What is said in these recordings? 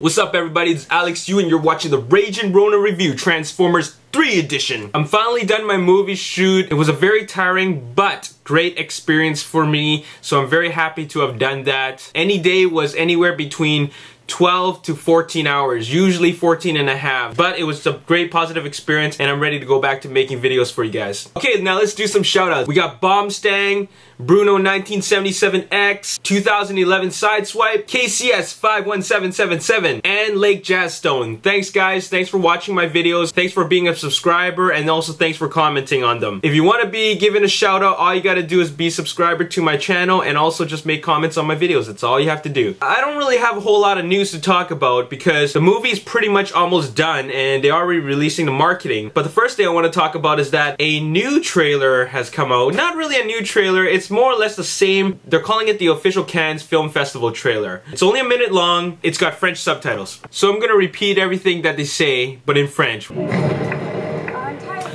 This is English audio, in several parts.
What's up everybody, it's Alex Yu and you're watching the Raging Rona Review Transformers 3 Edition. I'm finally done my movie shoot. It was a very tiring but great experience for me, so I'm very happy to have done that. Any day was anywhere between 12 to 14 hours, usually 14 and a half. But it was a great positive experience and I'm ready to go back to making videos for you guys. Okay, now let's do some shoutouts. We got Bombstang, Bruno 1977X, 2011 Sideswipe, KCS 51777, and Lake Jazzstone. Thanks guys, thanks for watching my videos, thanks for being a subscriber, and also thanks for commenting on them. If you want to be given a shout out, all you gotta do is be a subscriber to my channel and also just make comments on my videos. That's all you have to do. I don't really have a whole lot of news to talk about because the movie is pretty much almost done and they're already releasing the marketing. But the first thing I want to talk about is that a new trailer has come out. Not really a new trailer, it's more or less the same. They're calling it the official Cannes Film Festival trailer. It's only a minute long, it's got French subtitles. So I'm gonna repeat everything that they say, but in French.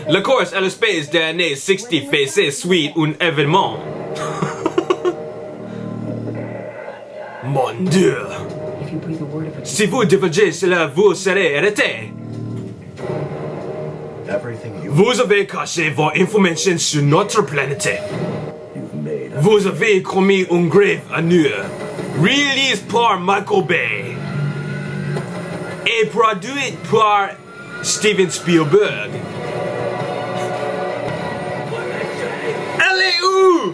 La course à l'espace des années 60 faisait suite un événement. Mon Dieu! Si vous divergez cela, vous serez arrêté. Vous avez caché vos informations sur notre planète. Vous avez commis un grave honneur. Release par Michael Bay. Et produit par Steven Spielberg. Allez où?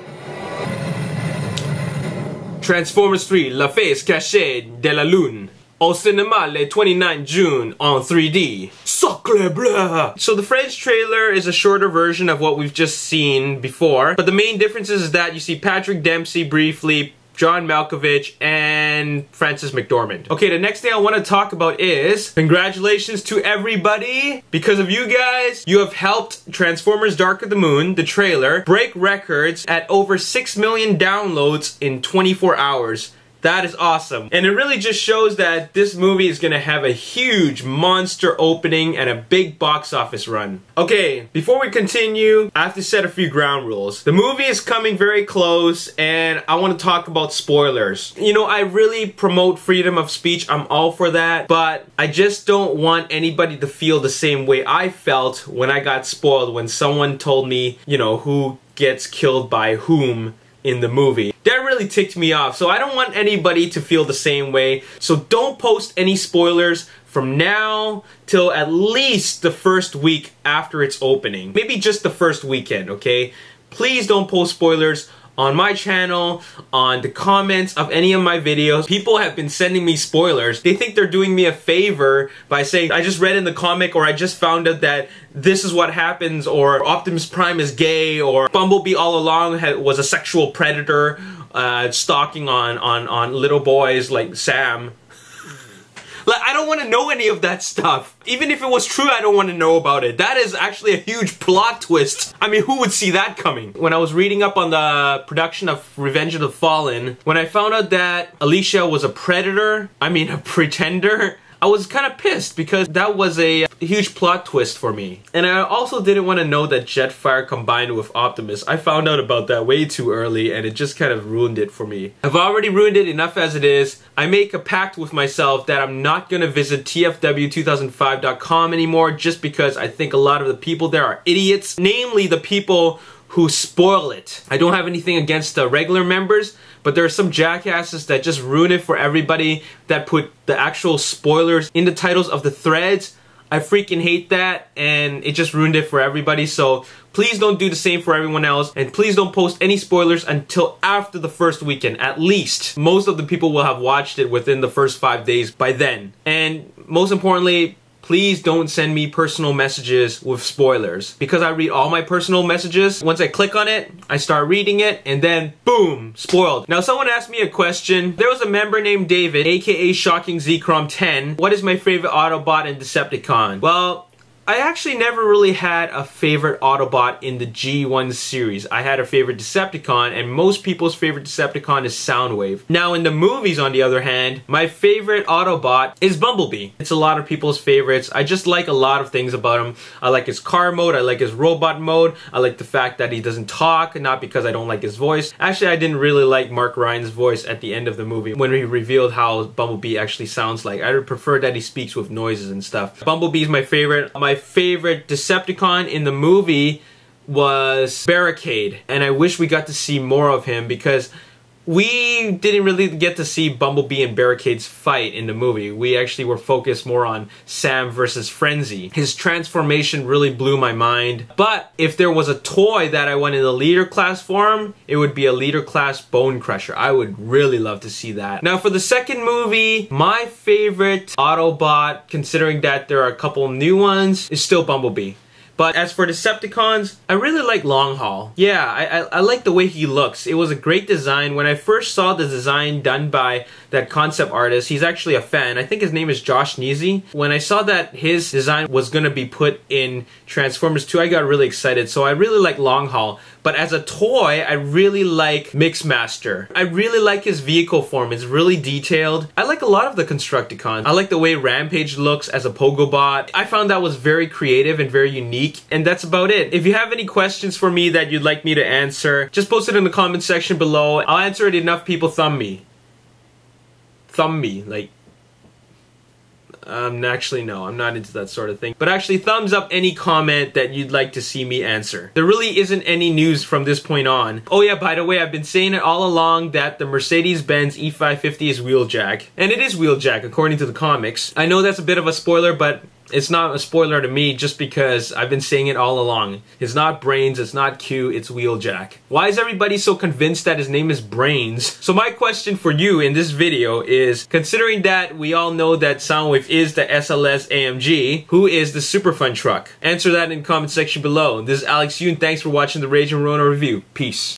Transformers 3, La Face Cachée de la Lune. Au cinéma le 29 June on 3D. Sacre bleu! So the French trailer is a shorter version of what we've just seen before, but the main difference is that you see Patrick Dempsey briefly, John Malkovich, and Frances McDormand. Okay, the next thing I want to talk about is congratulations to everybody. Because of you guys, you have helped Transformers Dark of the Moon, the trailer, break records at over 6 million downloads in 24 hours. That is awesome. And it really just shows that this movie is gonna have a huge monster opening and a big box office run. Okay, before we continue, I have to set a few ground rules. The movie is coming very close and I want to talk about spoilers. You know, I really promote freedom of speech, I'm all for that, but I just don't want anybody to feel the same way I felt when I got spoiled when someone told me, you know, who gets killed by whom in the movie. That really ticked me off, so I don't want anybody to feel the same way. So don't post any spoilers from now till at least the first week after its opening. Maybe just the first weekend, okay? Please don't post spoilers on my channel, on the comments of any of my videos. People have been sending me spoilers. They think they're doing me a favor by saying, I just read in the comic, or I just found out that this is what happens, or Optimus Prime is gay, or Bumblebee all along was a sexual predator stalking on little boys like Sam. Like, I don't want to know any of that stuff. Even if it was true, I don't want to know about it. That is actually a huge plot twist. I mean, who would see that coming? When I was reading up on the production of Revenge of the Fallen, when I found out that Alicia was a predator, I mean a pretender, I was kind of pissed because that was a huge plot twist for me. And I also didn't want to know that Jetfire combined with Optimus. I found out about that way too early and it just kind of ruined it for me. I've already ruined it enough as it is. I make a pact with myself that I'm not going to visit TFW2005.com anymore just because I think a lot of the people there are idiots. Namely the people who spoil it. I don't have anything against the regular members, but there are some jackasses that just ruin it for everybody, that put the actual spoilers in the titles of the threads. I freaking hate that, and it just ruined it for everybody. So please don't do the same for everyone else, and please don't post any spoilers until after the first weekend, at least. Most of the people will have watched it within the first 5 days by then. And most importantly, please don't send me personal messages with spoilers, because I read all my personal messages. Once I click on it, I start reading it, and then boom, spoiled. Now someone asked me a question. There was a member named David, aka Shocking Zcrom 10. What is my favorite Autobot and Decepticon? Well, I actually never really had a favorite Autobot in the G1 series. I had a favorite Decepticon, and most people's favorite Decepticon is Soundwave. Now in the movies, on the other hand, my favorite Autobot is Bumblebee. It's a lot of people's favorites. I just like a lot of things about him. I like his car mode, I like his robot mode, I like the fact that he doesn't talk, not because I don't like his voice. Actually, I didn't really like Mark Ryan's voice at the end of the movie when he revealed how Bumblebee actually sounds like. I would prefer that he speaks with noises and stuff. Bumblebee is my favorite. My favorite Decepticon in the movie was Barricade, and I wish we got to see more of him because we didn't really get to see Bumblebee and Barricade's fight in the movie. We actually were focused more on Sam versus Frenzy. His transformation really blew my mind. But if there was a toy that I want in the Leader Class form, it would be a Leader Class Bone Crusher. I would really love to see that. Now for the second movie, my favorite Autobot, considering that there are a couple new ones, is still Bumblebee. But as for Decepticons, I really like Long Haul. Yeah, I like the way he looks. It was a great design. When I first saw the design done by that concept artist, he's actually a fan. I think his name is Josh Neasy. When I saw that his design was going to be put in Transformers 2, I got really excited. So I really like Long Haul. But as a toy, I really like Mixmaster. I really like his vehicle form. It's really detailed. I like a lot of the Constructicons. I like the way Rampage looks as a Pogobot. I found that was very creative and very unique. And that's about it. If you have any questions for me that you'd like me to answer, just post it in the comment section below. I'll answer it enough people thumb me. Thumb me, like... actually, no, I'm not into that sort of thing. But actually, thumbs up any comment that you'd like to see me answer. There really isn't any news from this point on. Oh yeah, by the way, I've been saying it all along that the Mercedes-Benz E550 is wheeljack. And it is wheeljack, according to the comics. I know that's a bit of a spoiler, but it's not a spoiler to me just because I've been saying it all along. It's not Brains, it's not Q, it's Wheeljack. Why is everybody so convinced that his name is Brains? So my question for you in this video is, considering that we all know that Soundwave is the SLS AMG, who is the Super Fun truck? Answer that in the comment section below. This is Alex Yoon, thanks for watching the Rage and Rona review. Peace.